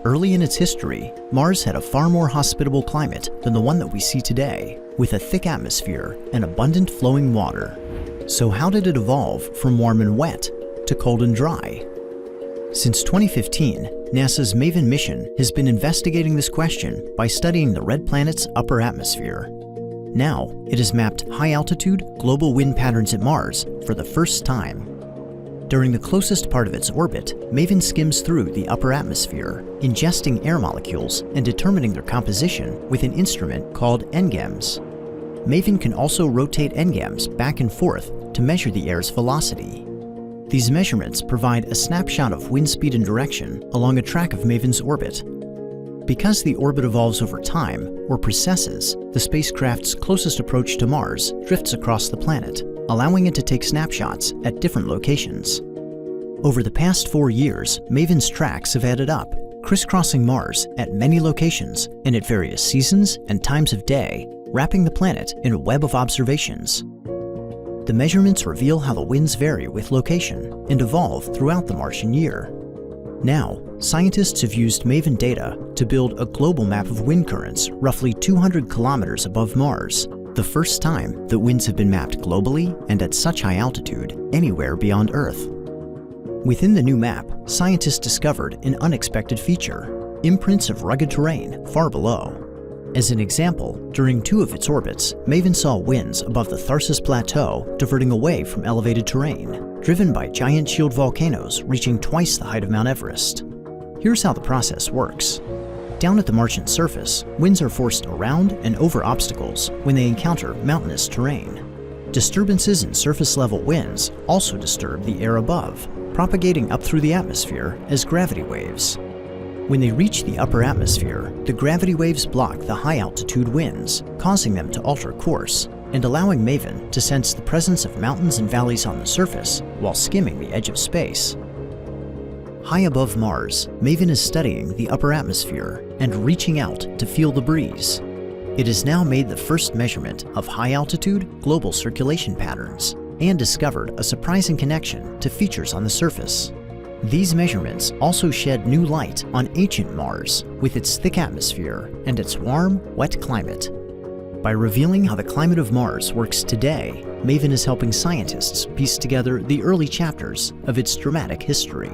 Early in its history, Mars had a far more hospitable climate than the one that we see today, with a thick atmosphere and abundant flowing water. So how did it evolve from warm and wet to cold and dry? Since 2015, NASA's MAVEN mission has been investigating this question by studying the red planet's upper atmosphere. Now, it has mapped high-altitude global wind patterns at Mars for the first time. During the closest part of its orbit, MAVEN skims through the upper atmosphere, ingesting air molecules and determining their composition with an instrument called NGEMS. MAVEN can also rotate NGEMS back and forth to measure the air's velocity. These measurements provide a snapshot of wind speed and direction along a track of MAVEN's orbit. Because the orbit evolves over time, or precesses, the spacecraft's closest approach to Mars drifts across the planet, allowing it to take snapshots at different locations. Over the past 4 years, MAVEN's tracks have added up, crisscrossing Mars at many locations and at various seasons and times of day, wrapping the planet in a web of observations. The measurements reveal how the winds vary with location and evolve throughout the Martian year. Now, scientists have used MAVEN data to build a global map of wind currents roughly 200 kilometers above Mars, the first time that winds have been mapped globally and at such high altitude anywhere beyond Earth. Within the new map, scientists discovered an unexpected feature: imprints of rugged terrain far below. As an example, during 2 of its orbits, MAVEN saw winds above the Tharsis Plateau diverting away from elevated terrain, driven by giant shield volcanoes reaching twice the height of Mount Everest. Here's how the process works. Down at the Martian surface, winds are forced around and over obstacles when they encounter mountainous terrain. Disturbances in surface-level winds also disturb the air above, propagating up through the atmosphere as gravity waves. When they reach the upper atmosphere, the gravity waves block the high-altitude winds, causing them to alter course and allowing MAVEN to sense the presence of mountains and valleys on the surface while skimming the edge of space. High above Mars, MAVEN is studying the upper atmosphere and reaching out to feel the breeze. It has now made the first measurement of high-altitude global circulation patterns and discovered a surprising connection to features on the surface. These measurements also shed new light on ancient Mars with its thick atmosphere and its warm, wet climate. By revealing how the climate of Mars works today, MAVEN is helping scientists piece together the early chapters of its dramatic history.